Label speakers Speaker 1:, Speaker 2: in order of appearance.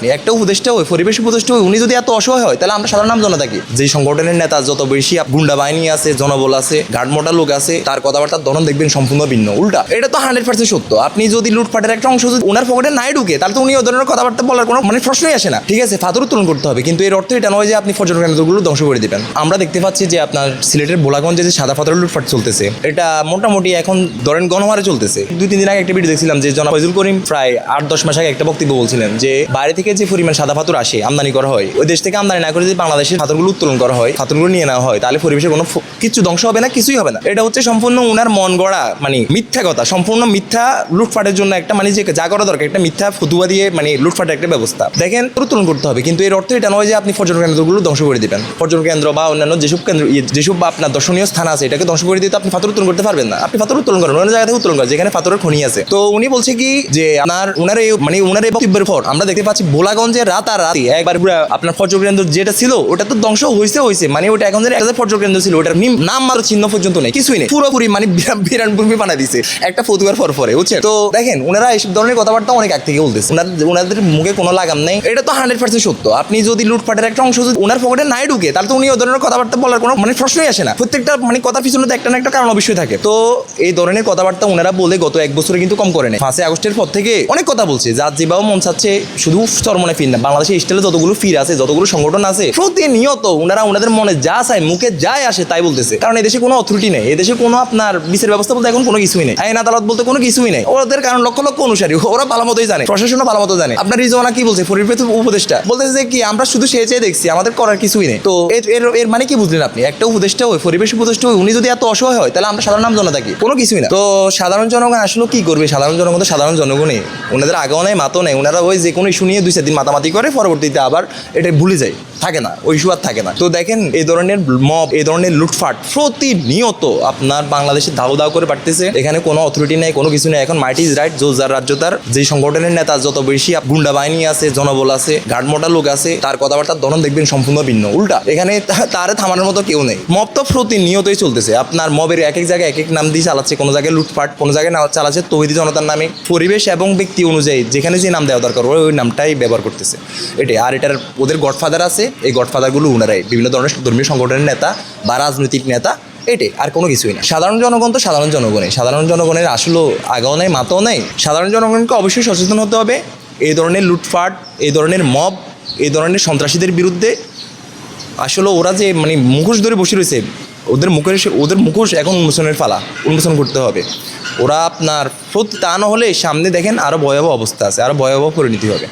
Speaker 1: আপনি একটা উপদেষ্টা হয়ে পরিবেশ উপদেষ্টা হয়ে উনি যদি এত অসহায় হয় তাহলে আমরা সাধারণ নাম জনতা কি যে সংগঠনের নেতা যত বেশি গুন্ডা বাহিনী আছে জনবল আছে গার্ডমোটা লোক আছে তার কথাবার্তার ধরন দেখবেন সম্পূর্ণ ভিন্ন উল্টা এটা তো 100% সত্য আপনি যদি লুটপাটের একটা অংশ যদি ওনার পকেটে নাই ঢুকে তাহলে তো উনি ওই ধরনের কথাবার্তা বলার কোনো মানে প্রশ্নই আসে না ঠিক আছে ফাতর উত্তোলন করতে হবে কিন্তু এর অর্থ এটা নয় যে আপনি পর্যটন কেন্দ্রগুলো ধ্বংস করে দিবেন আমরা দেখতে পাচ্ছি যে আপনার সিলেটের বোলাগঞ্জে যে সাদা পাথরের লুটপাট চলতেছে এটা মোটামুটি এখন ধরেন গণহারে চলতেছে 2-3 দিন আগে একটা ভিডিও দেখছিলাম যে জনাব ফয়জুল করিম প্রায় 8-10 মাস আগে একটা বক্তব্য বলছিলেন যে বাইরে থেকে যে পরিমাণ সাদা পাথর আসে আমদানি করা হয় ওই দেশ থেকে আমদানি না করে যদি বাংলাদেশের পাথরগুলো উত্তোলন করা হয় পাথরগুলো নিয়ে নেওয়া হয় তাহলে পরিবেশের কোনো কিছু ধ্বংস হবে না কিছুই হবে না এটা হচ্ছে সম্পূর্ণ উনার মন গড়া মানে মিথ্যা কথা সম্পূর্ণ মিথ্যা লুটপাটের জন্য একটা মানে যে যা করা দরকার একটা মিথ্যা ফতুয়া দিয়ে মানে লুটপাটের একটা ব্যবস্থা দেখেন উত্তোলন করতে হবে কিন্তু এর অর্থ এটা নয় যে আপনি পর্যটন কেন্দ্রগুলো ধ্বংস করে দিবেন পর্যটন কেন্দ্র বা অন্যান্য যেসব কেন্দ্র যেসব আপনার দর্শনীয় স্থান আছে এটাকে ধ্বংস করে দিতে আপনি পাথর উত্তোলন করতে পারবেন না আপনি পাথর উত্তোলন করেন অন্য জায়গা থেকে উত্তোলন করেন যেখানে পাথরের খনি আছে তো উনি বলছে কি যে উনার এই বক্তব্যের পর আমরা দেখতে পাচ্ছি ভোলাগঞ্জে রাতারাতি একবার আপনার পর্যটন কেন্দ্র যেটা ছিল ওটা তো ধ্বংস হয়েছে মানে ওটা এখন একটা পর্যটন কেন্দ্র ছিল ওটার নাম মাত্র চিহ্ন পর্যন্ত নেই কিছুই নেই পুরোপুরি মানে বিরানভূমি বানাই দিছে একটা ফতুয়ার পরে বুঝছেন তো দেখেন ওনারা এইসব ধরনের কথাবার্তা অনেক আগ থেকে বলতেছে ওনাদের মুখে কোনো লাগাম নেই এটা তো 100% সত্য আপনি যদি লুটপাটের একটা অংশ যদি ওনার পকেটে নাই ঢুকে তাহলে তো উনি ওই ধরনের কথাবার্তা বলার কোনো মানে প্রশ্নই আসে না প্রত্যেকটা মানে কথার পিছনে তো একটা না একটা কারণ অবশ্যই থাকে তো এই ধরনের কথাবার্তা ওনারা বলে গত 1 বছরে কিন্তু কম করে নেয় 5 আগস্টের পর থেকে অনেক কথা বলছে যার যেভাবে মন চাচ্ছে শুধু চরমনে ফির না বাংলাদেশের স্টাইলে যতগুলো ফির আছে যতগুলো সংগঠন আছে প্রতিনিয়ত ওনারা ওনাদের মনে যা চায় মুখে যাই আসে তাই বলতেছে কারণ এদেশে কোনো অথরিটি নেই এদেশে কোনো আপনার বিচার ব্যবস্থা বলতে এখন কোনো কিছুই নেই আইন আদালত বলতে কোনো কিছুই নেই ওদের কারণ লক্ষ লক্ষ অনুসারী ওরা ভালো মতোই জানে প্রশাসনও ভালো মতো জানে আপনার রিজওয়ানা কি বলছে পরিবেশ উপদেষ্টা বলতেছে যে কি আমরা শুধু সে চেয়ে দেখছি আমাদের করার কিছুই নেই তো এর মানে কি বুঝলেন আপনি একটা উপদেষ্টা হয়ে পরিবেশ উপদেষ্টা হয়ে উনি যদি এত অসহায় হয় তাহলে আমরা সাধারণ নাম জনতা কি কোনো কিছুই না তো সাধারণ জনগণ আসলে কি করবে সাধারণ জনগণ তো সাধারণ জনগণই ওনাদের আগেও নেই মাতও নেই ওনারা ওই যে কোনো ইস্যু নিয়ে 2-4 দিন মাতামাতি করে পরবর্তীতে আবার এটা ভুলে যায় থাকে না ওই ইস্যু আর থাকে না তো দেখেন এই ধরনের মব এই ধরনের লুটফাট প্রতিনিয়ত আপনার বাংলাদেশে দাও করে বাড়তেছে এখানে কোনো অথরিটি নেই কোনো কিছু নেই এখন মাইট ইজ রাইট যার রাজ্য তার যে সংগঠনের নেতা যত বেশি গুন্ডা বাহিনী আছে জনবল আছে গার্ডমোটা লোক আছে তার কথাবার্তার ধরন দেখবেন সম্পূর্ণ ভিন্ন উল্টা এখানে তার থামানোর মতো কেউ নেই মব তো প্রতিনিয়তই চলতেছে আপনার মবের এক এক জায়গায় এক এক নাম দিয়ে চালাচ্ছে কোনো জায়গায় লুটপাট কোনো জায়গায় চালাচ্ছে তৌহিদি জনতার নামে পরিবেশ এবং ব্যক্তি অনুযায়ী যেখানে যে নাম দেওয়া দরকার ওই নামটাই ব্যবহার করতেছে এটাই আর এটার ওদের গডফাদার আছে এই গডফাদারগুলো ওনারাই বিভিন্ন ধরনের ধর্মীয় সংগঠনের নেতা বা রাজনৈতিক নেতা এটাই আর কোনো কিছুই না সাধারণ জনগণ তো সাধারণ জনগণই সাধারণ জনগণের আসলে আগাও নেই মাতাও নেই সাধারণ জনগণকে অবশ্যই সচেতন হতে হবে এই ধরনের লুটপাট এই ধরনের মব এই ধরনের সন্ত্রাসীদের বিরুদ্ধে আসলে ওরা যে মানে মুখোশ ধরে বসে রয়েছে ওদের মুখোশ এখন উন্মোচন করতে হবে ওরা আপনার তা না হলে সামনে দেখেন আরও ভয়াবহ অবস্থা আছে আরও ভয়াবহ পরিণতি হবে